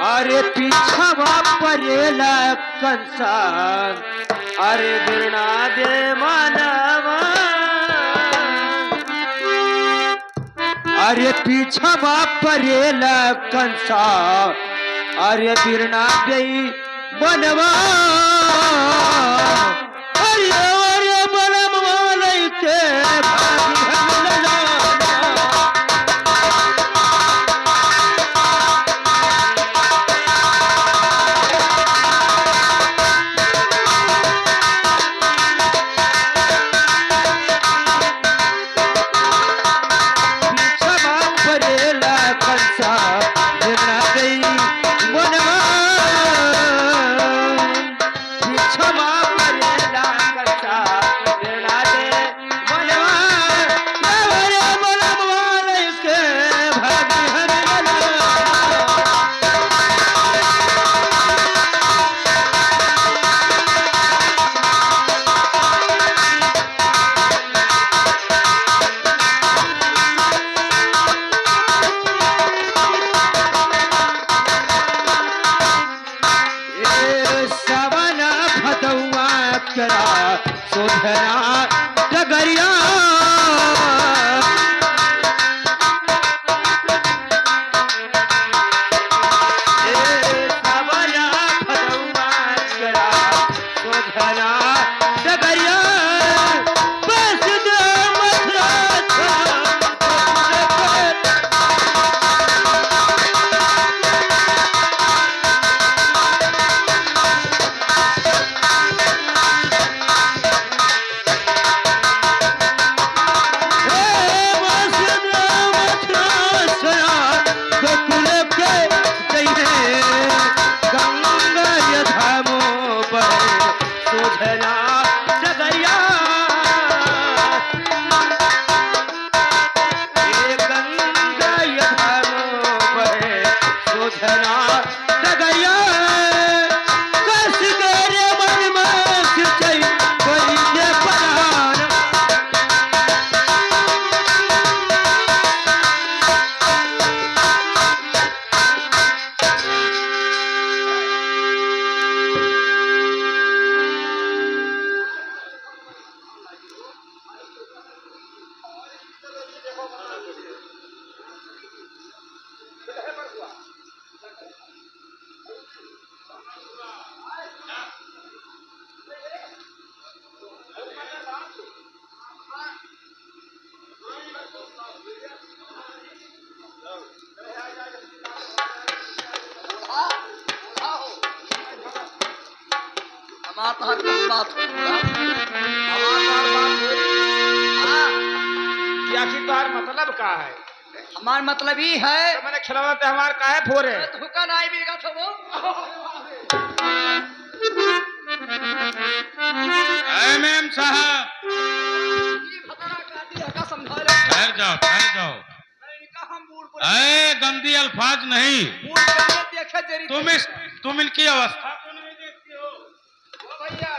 अरे पीछवा परेला कंसान, अरे बिना दे मानवा। अरे पीछवा परेला कंसान, अरे बिना दे बनवा। अरे अरे बनवा लैके भागी हमला। सोधना डगरिया सोधना डगरिया बस दे मथुरा। मतलब का है? हमार मतलब ही है तो मैंने खिलौना त्योहार का है फोरे धोखा नहीं मिलेगा तो वो एमएम साहब ठहर जाओ ठहर जाओ। गंदी अल्फाज नहीं। तुम इनकी अवस्था को नहीं देखती हो?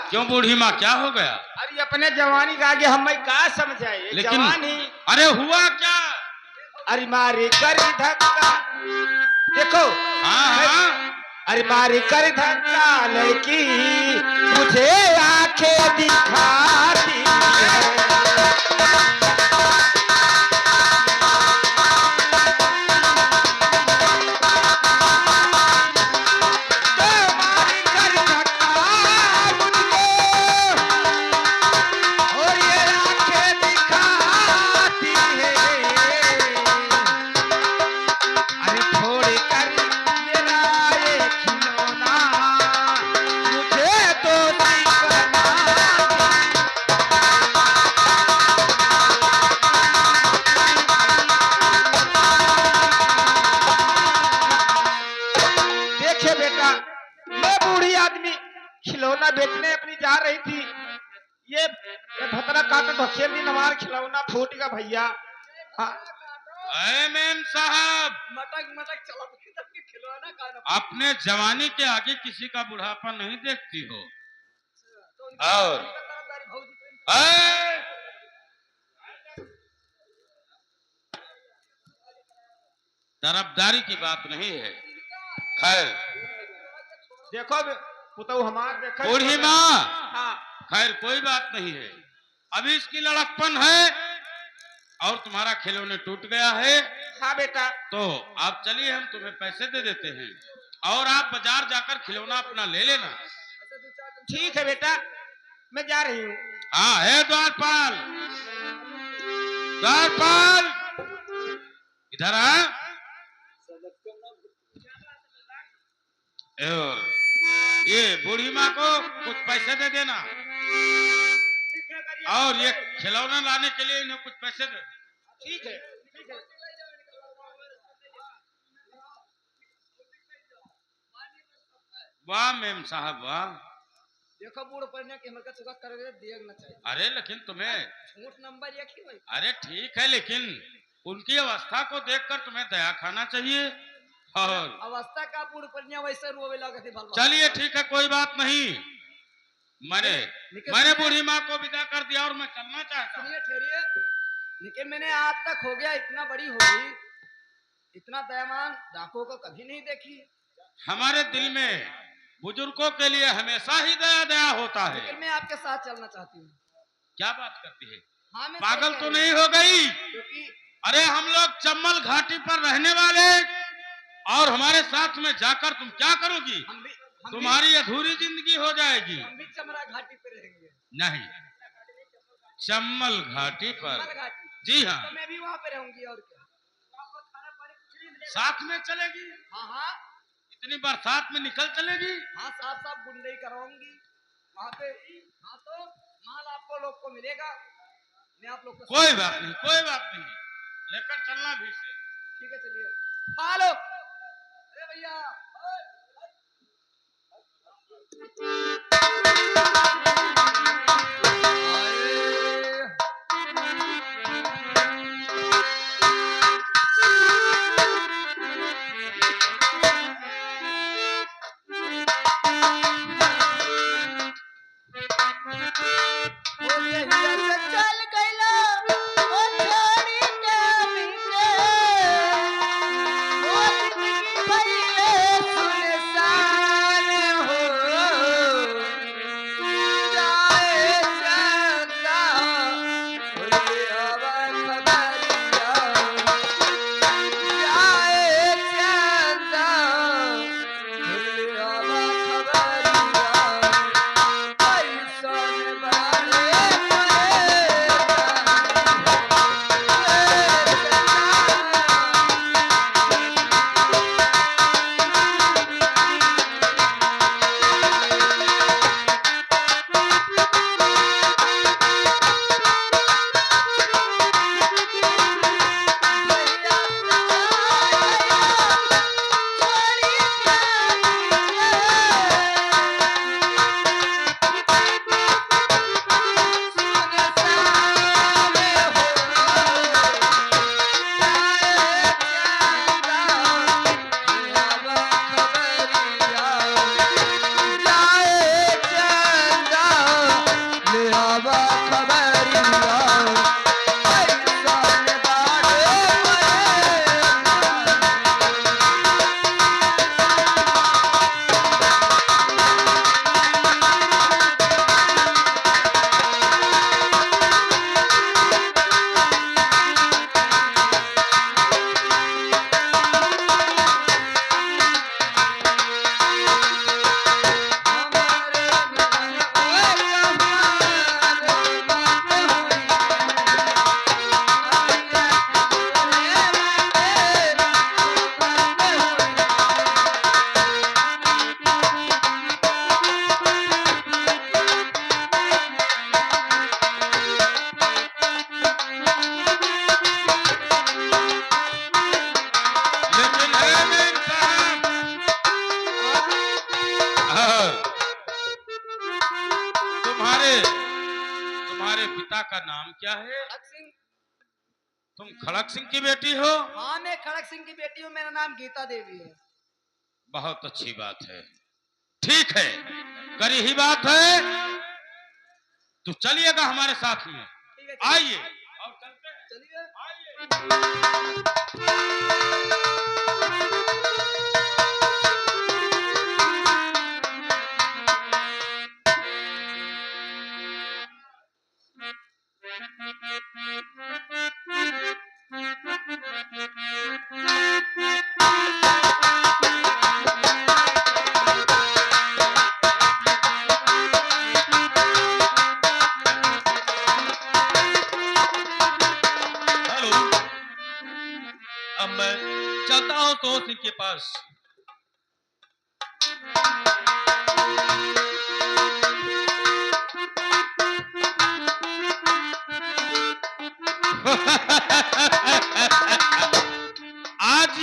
क्यों बूढ़ी माँ क्या हो गया? अरे अपने जवानी का आगे हम क्या समझाए? लेकिन जवानी अरे हुआ क्या? अरे मारी कर धक्का देखो। हाँ हाँ अरे मारी कर धक्का लड़की मुझे आंखें दिखाती है। खिलौना बेचने अपनी जा रही थी। ये भतरा काटा तो खेल दिन हमारा खिलौना फूट गया भैया। हाँ एमएम साहब मटक मटक चला खिलौना अपने जवानी के आगे किसी का बुढ़ापा नहीं देखती हो? तो और ए! तरफदारी की बात नहीं है। खैर देखो पुतऊ हमार देखो बूढ़ी माँ, हाँ खैर कोई बात नहीं है। अभी इसकी लड़कपन है और तुम्हारा खिलौने टूट गया है, हाँ बेटा तो आप चलिए, हम तुम्हें पैसे दे देते हैं और आप बाजार जाकर खिलौना अपना ले लेना। ठीक है बेटा, मैं जा रही हूँ। हाँ है द्वारपाल, द्वारपाल इधर आ। और ये बूढ़ी माँ को कुछ पैसे दे देना और ये खिलौना लाने के लिए इन्हें कुछ पैसे दे। ठीक है वाह मेम साहब वाह। देखो बूढ़ पड़ने की हमें चुका कर देना चाहिए। अरे लेकिन तुम्हें झूठ नंबर एक ही भाई। अरे ठीक है, लेकिन उनकी अवस्था को देखकर तुम्हें दया खाना चाहिए। और अवस्था का बूढ़ पड़ने वैसे रोवे लगे थे भलवा। चलिए ठीक है, कोई बात नहीं। मैंने बूढ़ी माँ को विदा कर दिया और मैं चलना चाहता हूँ। सुनिए ठहरिए, लेकिन मैंने आज तक हो गया इतना बड़ी होगी, इतना दयावान डाकों को कभी नहीं देखी। हमारे दिल में बुजुर्गों के लिए हमेशा ही दया दया होता है। लेकिन मैं आपके साथ चलना चाहती हूँ। क्या बात करती है? हाँ, मैं पागल सही तो कह नहीं रही हो गई? क्योंकि अरे हम लोग चम्बल घाटी पर रहने वाले और हमारे साथ में जाकर तुम क्या करोगी? तुम्हारी अधूरी जिंदगी हो जाएगी। हम भी चमरा घाटी पे रहेंगे। नहीं, चम्बल घाटी पर। चमरा घाटी? जी हाँ। तो मैं भी वहाँ पे रहूंगी और क्या। साथ में चलेगी? हाँ हाँ इतनी बरसात में निकल चलेगी? हाँ, साफ साफ गुंडई कराऊंगी वहाँ पे। हाँ तो माल आपको लोग को मिलेगा, मैं आप लोग को। कोई बात नहीं, कोई बात नहीं, लेकर चलना भी से। ठीक है चलिए। हेलो अरे भैया, चल गइला ओ छोड़ी के मिले, ओ जिंदगी भइले सुनसान हो जाए चंदा भोले हवा खबरिया, जाए चंदा भोले हवा खबरिया, ऐसन बारे लेकिन है मेम साहब, तुम्हारे पिता का नाम क्या है? खड़क सिंह। तुम खड़क सिंह की बेटी हो? हाँ, मैं खड़क सिंह की बेटी हूँ, मेरा नाम गीता देवी है। बहुत अच्छी बात है। ठीक है, करी ही बात है तो चलिएगा हमारे साथ में, ठीक है, आइए और चलते हैं। चलिए। आइए। हेलो, अब मैं चलता हूँ तो सिंह के पास। आज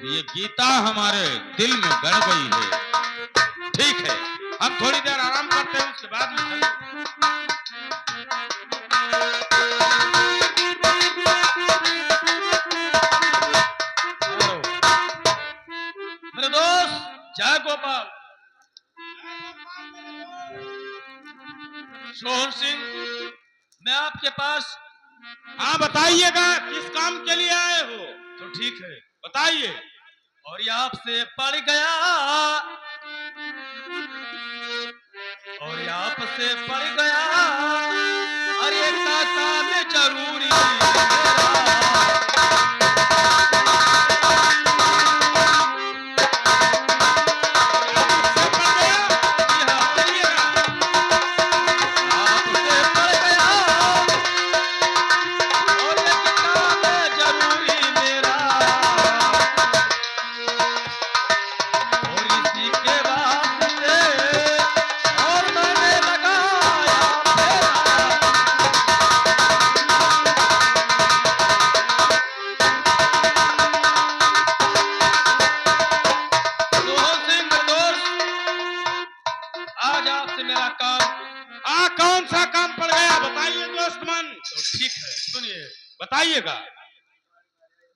ये गीता हमारे दिल में गड़ गई है। ठीक है, हम थोड़ी देर आराम करते हैं, उसके बाद में चलेंगे। हेलो, मेरे दोस्त जय गोपाल। सोहन सिंह, मैं आपके पास। हाँ बताइएगा, किस काम के लिए आए हो? तो ठीक है, बताइए। और ये आपसे पड़ गया, और ये आपसे पड़ गया, अरे का काम जरूरी मेरा। आपसे पड़ गया, और ये काम जरूरी मेरा, और इसी के वास्ते और मैंने लगाया फेरा। सोहन सिंह दोस्त, आज आपसे मेरा काम। कौन सा काम पड़ गया, बताइए दोस्त मन। तो ठीक है, सुनिए। बताइएगा।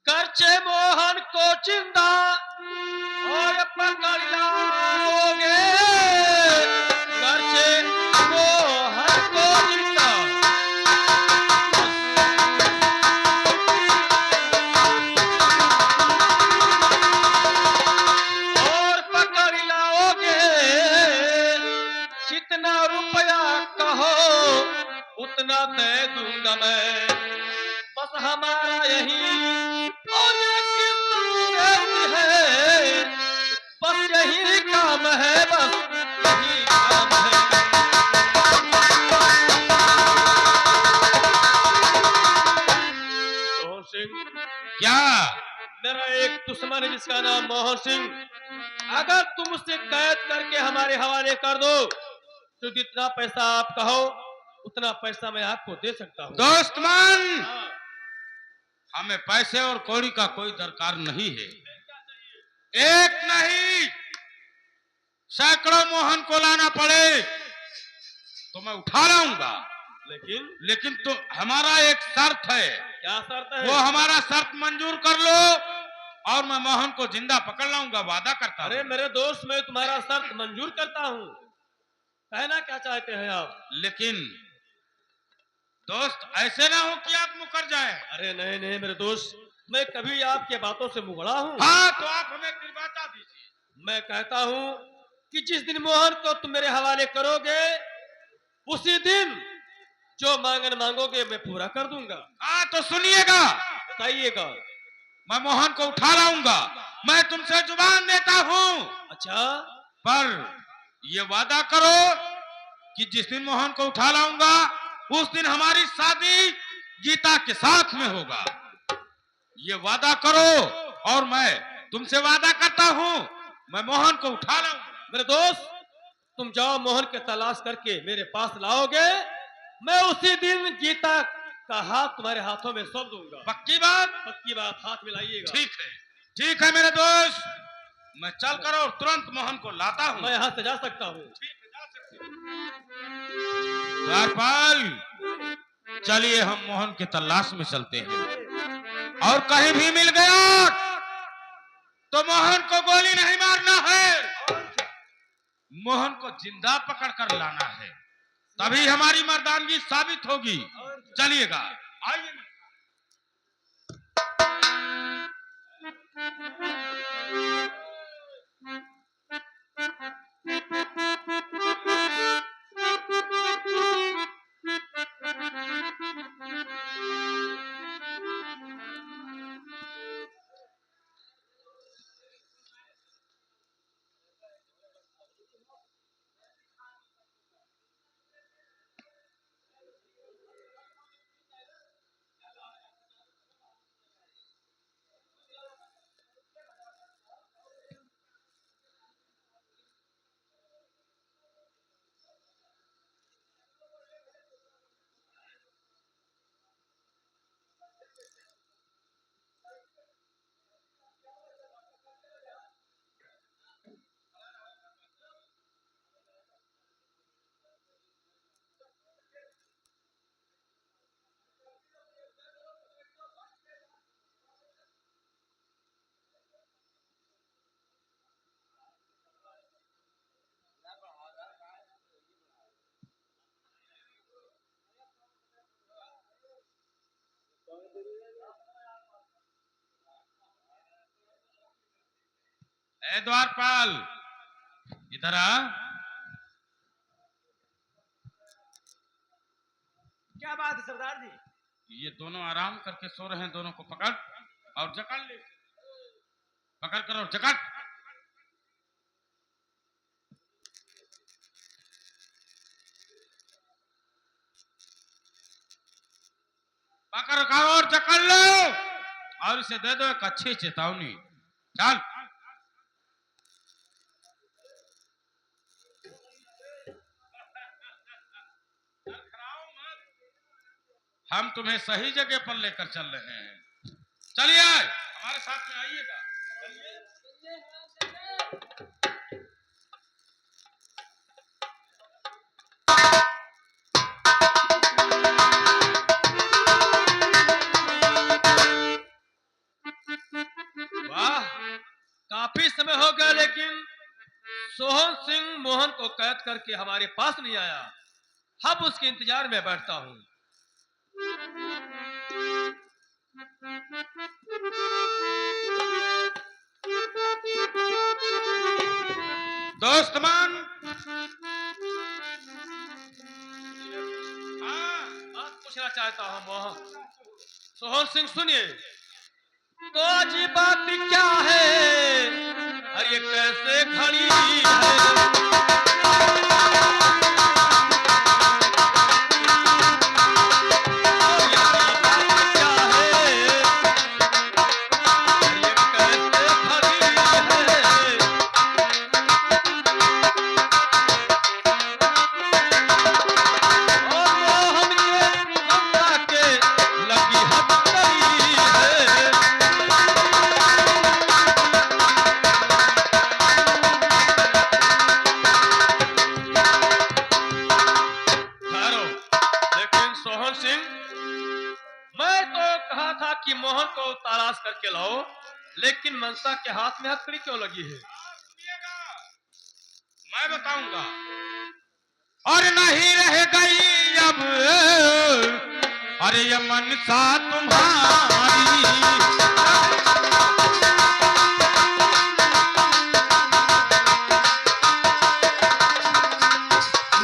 करचे मोहन को चिंता और पकड़ लाओगे, करचे मोहन को चिंता और पकड़ लाओगे, जितना रुपया कहो उतना दे दूंगा मैं, बस हमारा यही और ये किस्मत है, बस यही काम है, बस यही काम है। सोहन सिंह, क्या? मेरा एक दुश्मन है जिसका नाम मोहन सिंह, अगर तुम उसे कैद करके हमारे हवाले कर दो तो जितना पैसा आप कहो उतना पैसा मैं आपको दे सकता हूँ। दोस्त मन, हाँ, हमें पैसे और कौड़ी का कोई दरकार नहीं है। एक नहीं, सैकड़ों मोहन को लाना पड़े तो मैं उठा लाऊंगा, लेकिन तो हमारा एक शर्त है। क्या शर्त है? वो हमारा शर्त मंजूर कर लो और मैं मोहन को जिंदा पकड़ लाऊंगा, वादा करता अरे हूं। मेरे दोस्त, मैं तुम्हारा शर्त मंजूर करता हूँ, कहना क्या चाहते हैं आप? लेकिन दोस्त ऐसे ना हो कि आप मुकर जाए। अरे नहीं नहीं मेरे दोस्त, मैं कभी आपके बातों से मुकरा हूँ? हाँ तो आप हमें दिलवाता दीजिए। मैं कहता हूँ कि जिस दिन मोहन को तुम मेरे हवाले करोगे उसी दिन जो मांगोगे मैं पूरा कर दूंगा। हाँ तो सुनिएगा, बताइएगा। मैं मोहन को उठा लाऊंगा, मैं तुमसे जुबान देता हूँ। अच्छा, पर ये वादा करो कि जिस दिन मोहन को उठा लाऊंगा उस दिन हमारी शादी गीता के साथ में होगा। ये वादा करो और मैं तुमसे वादा करता हूँ मैं मोहन को उठा लाऊंगा। मेरे दोस्त, तुम जाओ, मोहन के तलाश करके मेरे पास लाओगे, मैं उसी दिन गीता का हाथ तुम्हारे हाथों में सौंप दूंगा। पक्की बात? पक्की बात, हाथ मिलाइएगा। ठीक है मेरे दोस्त, मैं चल कर और तुरंत मोहन को लाता हूँ। मैं यहाँ से जा सकता हूँ। द्वारपाल, चलिए हम मोहन के तलाश में चलते हैं, और कहीं भी मिल गया तो मोहन को गोली नहीं मारना है, मोहन को जिंदा पकड़ कर लाना है, तभी हमारी मर्दानगी साबित होगी। चलिएगा, आइए। ए द्वारपाल, इधर आ। क्या बात है सरदार जी? ये दोनों आराम करके सो रहे हैं, दोनों को पकड़ और जकड़ ले, पकड़ कर और जकड़। पकड़ रखा और जकड़ लो और इसे दे दो एक अच्छी चेतावनी। चल। हम तुम्हें सही जगह पर लेकर चल रहे हैं। चलिए हमारे साथ में आइएगा। वाह, काफी समय हो गया लेकिन सोहन सिंह मोहन को कैद करके हमारे पास नहीं आया। अब उसके इंतजार में बैठता हूँ। दोस्तमान, बात पूछना चाहता हूँ मोहन। सोहन सिंह सुनिए, तो आज ये बात क्या है? अरे ये कैसे खड़ी है? कि मोहन को तलाश करके लाओ, लेकिन मनसा के हाथ में हथकड़ी क्यों लगी है? मैं बताऊंगा। और नहीं रह गई अब अरे ये मनसा तुम्हारी,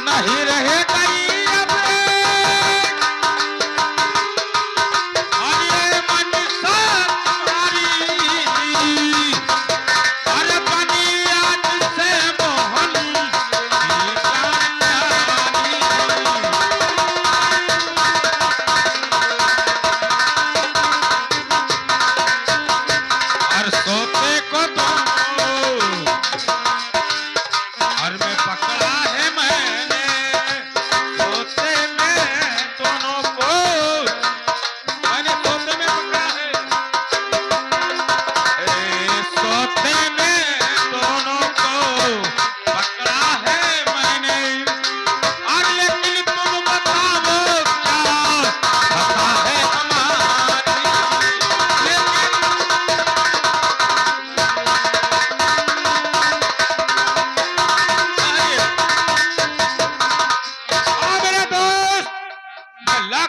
नहीं रह गई अब अरे मनसा तुम्हारी, अरे बनी आज से मोहन की कहानी। और सोते को तो और में पकड़ा है मैंने,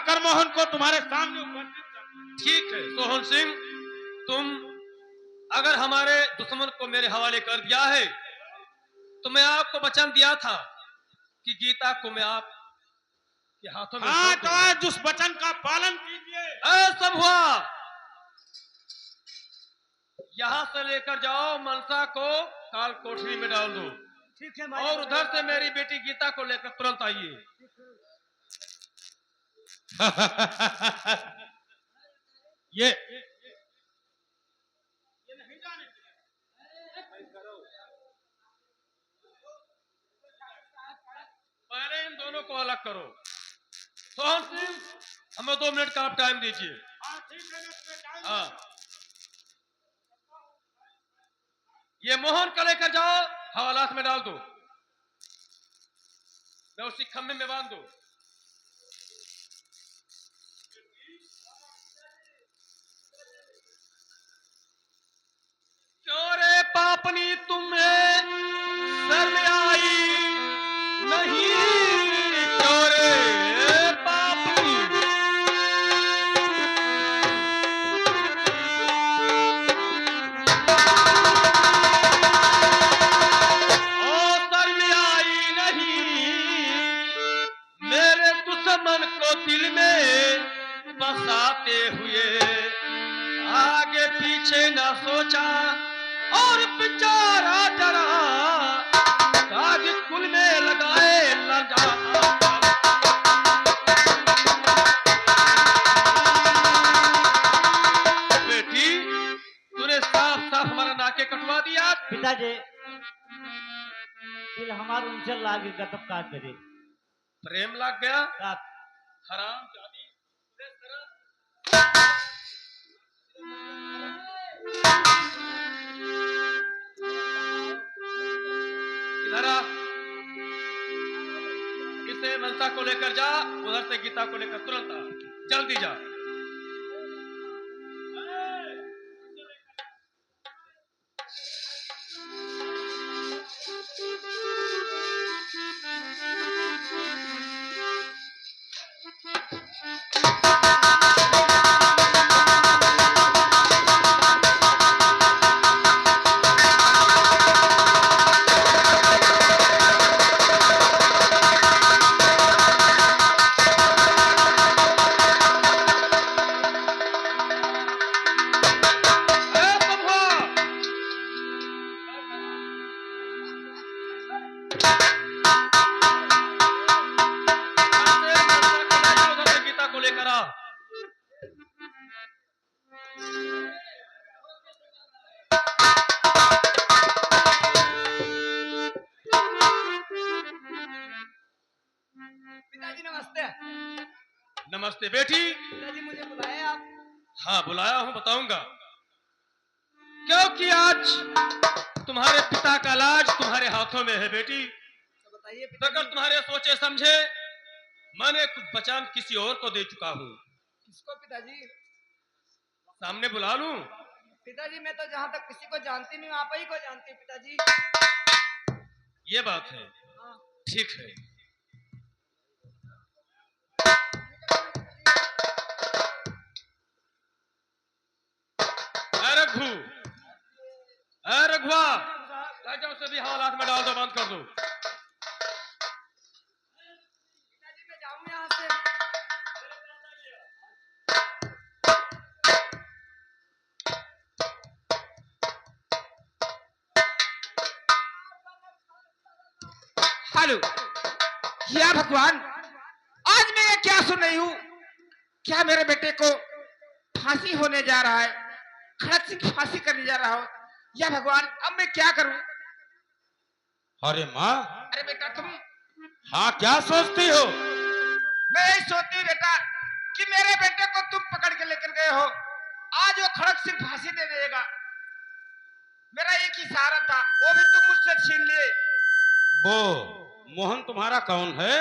बुलाकर मोहन को तुम्हारे सामने उपस्थित कर। ठीक है सोहन सिंह, तुम अगर हमारे दुश्मन को मेरे हवाले कर दिया है तो मैं आपको वचन दिया था कि गीता को मैं आपके हाथों में हाँ, सौंप तो दूंगा। आज उस वचन का पालन कीजिए। सब हुआ। यहाँ से लेकर जाओ मनसा को काल कोठरी में डाल दो, ठीक है और उधर से मेरी बेटी गीता को लेकर तुरंत आइए। ये पहले इन दोनों को अलग करो। सोहन सिंह, हमें 2 मिनट का आप टाइम दीजिए। हाँ, ये मोहन को लेकर जाओ, हवालात में डाल दो, मैं उसी खम्भे में बांध दो। चोरे पापनी तुम्हें शर्म आई नहीं, चोरे पापनी। ओ शर्म आई नहीं, मेरे दुश्मन को दिल में बसाते हुए आगे पीछे ना सोचा और बेचारा जरा काज कुल में लगाए लगा। बेटी, तूने साफ साफ हमारा नाके कटवा दिया। पिताजी दिल हमार उनसे लागे गतब का करे प्रेम लग गया। का हराम जादी। इधर आ, इसे मनसा को लेकर जा, उधर से गीता को लेकर तुरंत आ, जल्दी जा। गीता को लेकर आ। पिताजी नमस्ते। नमस्ते बेटी। पिताजी मुझे बुलाए आप? हाँ बुलाया हूं, बताऊंगा। क्योंकि आज तुम्हारे पिता का लाज तुम्हारे हाथों में है बेटी। तो बताइए बगैर पिताजी। तुम्हारे सोचे समझे मैंने कुछ वचन किसी और को दे चुका हूँ। किसको पिताजी? सामने बुला लूं? पिताजी मैं तो जहाँ तक किसी को जानती नहीं हूँ, आप ही को जानती हूँ पिताजी। ये बात है, हाँ। ठीक है। रघु, रघुआ, राजा उसे भी हवालात में डाल दो, बंद कर दो। पिताजी मैं जाऊँ यहाँ से? हेलो, या भगवान, आज मैं क्या सुन रही हूँ? क्या मेरे बेटे को फांसी होने जा रहा है? खड़क सिंह फांसी करने जा रहा हो? या भगवान, अब मैं क्या करूं? अरे माँ, अरे बेटा तुम, हाँ क्या सोचती हो? मैं यही सोचती हूँ बेटा कि मेरे बेटे को तुम पकड़ के लेकर गए हो, आज वो खड़क सिंह फांसी दे देगा। मेरा एक ही सहारा था, वो भी तुम मुझसे छीन लिए। वो मोहन तुम्हारा कौन है?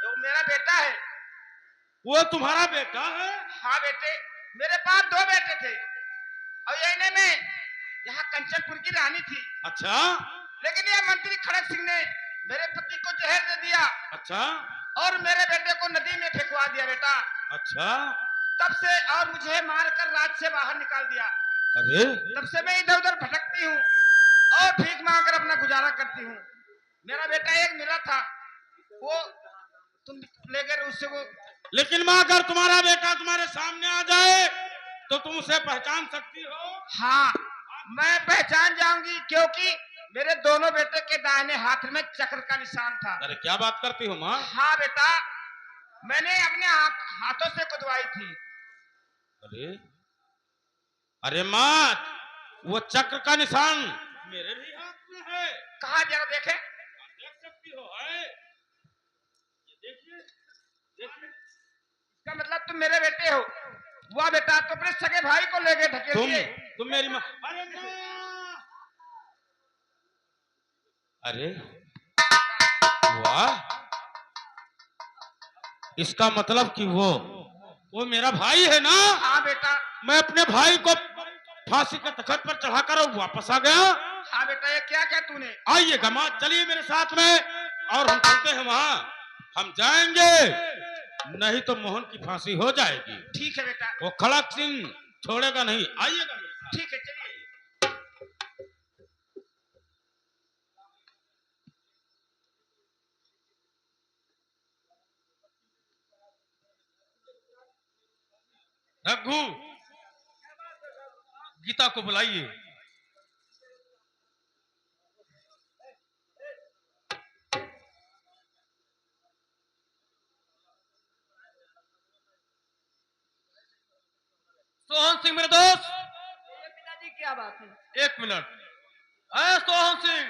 जो मेरा बेटा है। वो तुम्हारा बेटा है? हाँ बेटे, मेरे पास 2 बेटे थे और यही में यहाँ कंचनपुर की रानी थी। अच्छा, लेकिन ये मंत्री खड़क सिंह ने मेरे पति को जहर दे दिया अच्छा और मेरे बेटे को नदी में फेंकवा दिया बेटा। अच्छा। तब से और मुझे मारकर राज से बाहर निकाल दिया। अरे तब से मैं इधर उधर भटकती हूँ और भीख मांगकर अपना गुजारा करती हूँ। मेरा बेटा एक मिला था, वो तुम ले गए उससे वो। लेकिन माँ, अगर तुम्हारा बेटा तुम्हारे सामने आ जाए तो तुम उसे पहचान सकती हो? हाँ, मैं पहचान जाऊंगी, क्योंकि मेरे दोनों बेटे के दाहिने हाथ में चक्र का निशान था। अरे क्या बात करती हो माँ? हाँ बेटा, मैंने अपने हाथों से खुदवाई थी। अरे अरे माँ, वो चक्र का निशान मेरे भी हाथ में है। कहा जरा देखे। देख सकती हो, है ये देखिए देखिए। इसका मतलब तुम मेरे बेटे हो। वाह बेटा, तो अपने सगे भाई को ले गए धकेल दिए। तुम मेरी माँ। अरे माँ! अरे वाह, इसका मतलब कि वो मेरा भाई है ना? हाँ बेटा। मैं अपने भाई को फांसी के तख्त पर चढ़ाकर वापस आ गया। हाँ बेटा, ये क्या क्या तूने। आइए गमा, चलिए मेरे साथ में और हम चलते हैं वहां। हम जाएंगे, नहीं तो मोहन की फांसी हो जाएगी। ठीक है बेटा। वो खड़क सिंह छोड़ेगा नहीं। आइएगा मेरे साथ। ठीक है, चलिए। रघु, गीता को बुलाइए। सोहन सिंह मेरे दोस्त, पिताजी क्या बात है? एक मिनट। है सोहन सिंह,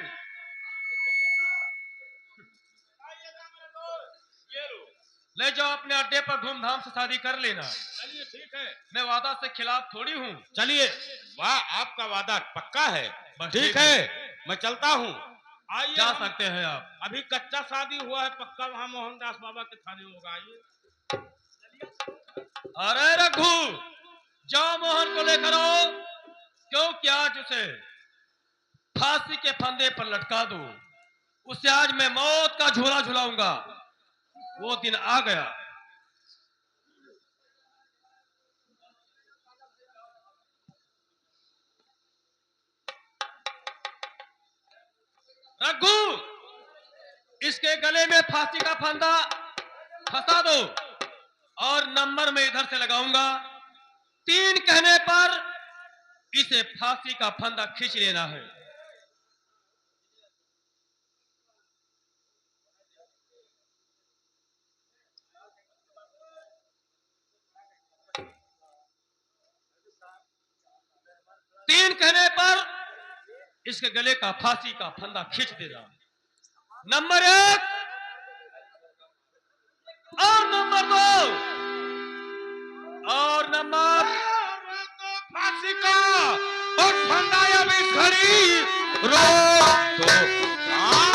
ले जाओ अपने अड्डे पर, धूमधाम से शादी कर लेना। चलिए ठीक है। मैं वादा से खिलाफ थोड़ी हूँ। चलिए, वाह, आपका वादा पक्का है। बस ठीक ठीक है, मैं चलता हूँ। आइए, जा सकते हैं आप। अभी कच्चा शादी हुआ है, पक्का वहाँ मोहनदास बाबा के थाने होगा। आइए। अरे रघु, जाओ मोहन को लेकर आओ, क्योंकि आज उसे फांसी के फंदे पर लटका दो। उसे आज मैं मौत का झूला झुलाऊंगा। वो दिन आ गया। रघु, इसके गले में फांसी का फंदा फंसा दो और नंबर में इधर से लगाऊंगा। 3 कहने पर इसे फांसी का फंदा खींच लेना है। तीन कहने पर इसके गले का फांसी का फंदा खींच देना। नंबर 1 और नंबर 2 और नंबर फांसी का और फंदा अब इस घड़ी रोक दो। हाँ?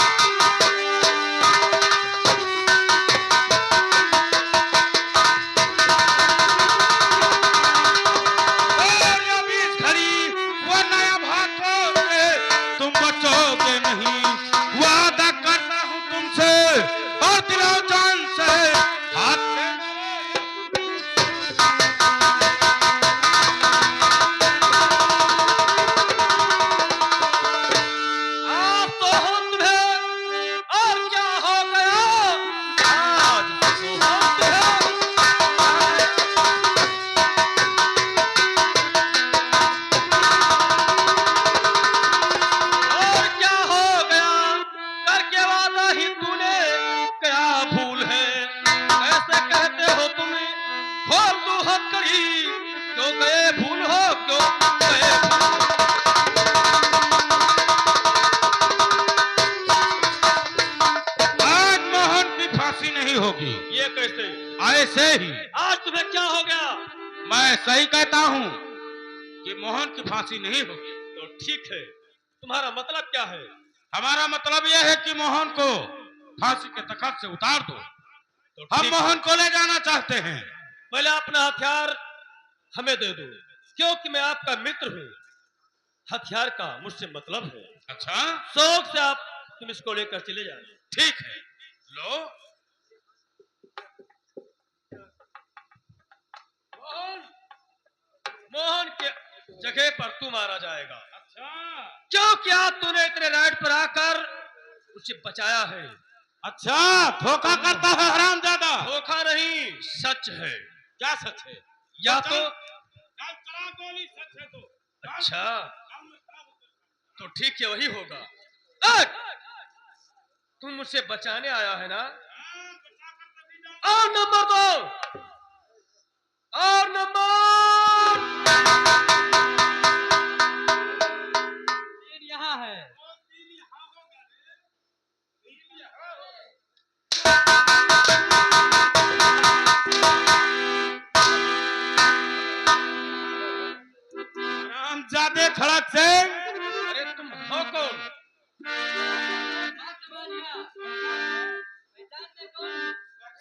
और अब इस घड़ी वो नया भाषण से तुम बचोगे नहीं। वादा करता हूँ तुमसे और दिलो जान से हाथ से। आप तो हम तुम्हें और क्या हो गया। आज तो हम और क्या हो गया, करके वादा ही तूने क्या भूल है। ऐसे कहते हो तुम, खोल दू हथकड़ी, क्यों गए भूल हो, क्यों गए भूल। आज मोहन की फांसी नहीं होगी। ये कैसे? ऐसे ही। आज तुम्हें क्या हो गया? मैं सही कहता हूँ कि मोहन की फांसी नहीं होगी। तो ठीक है, तुम्हारा मतलब क्या है? हमारा मतलब यह है कि मोहन को फांसी के तख्त से उतार दो। तो हम ठीक मोहन को ले जाना चाहते हैं। पहले अपना हथियार हमें दे दो, क्योंकि मैं आपका मित्र हूँ। हथियार का मुझसे मतलब है। अच्छा, शौक से आप तुम इसको लेकर चले जाओ। ठीक है, लो। मोहन के जगह पर तू मारा जाएगा। अच्छा क्यों क्या तूने इतने राइट पर आकर उसे बचाया है? अच्छा, धोखा करता है हरामजादा। धोखा नहीं, सच है। क्या सच है? या चल, तो चल, चला गोली, सच है तो। अच्छा, तो ठीक है, वही होगा। तुम मुझसे बचाने आया है ना? और नंबर दो, और नंबर यहाँ है। हरामजादे खड़क सिंह। अरे तुम हो कौन?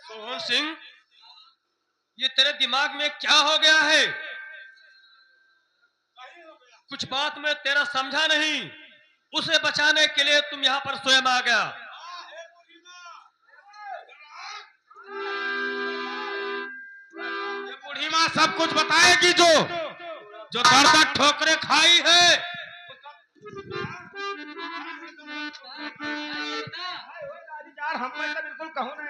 सोहन सिंह, ये तेरे दिमाग में क्या हो गया है? कुछ बात में तेरा समझा नहीं। उसे बचाने के लिए तुम यहाँ पर स्वयं आ गया। ये बूढ़ी माँ सब कुछ बताएगी, जो दर दर ठोकरे खाई है। यार हम ऐसा बिल्कुल कहो ना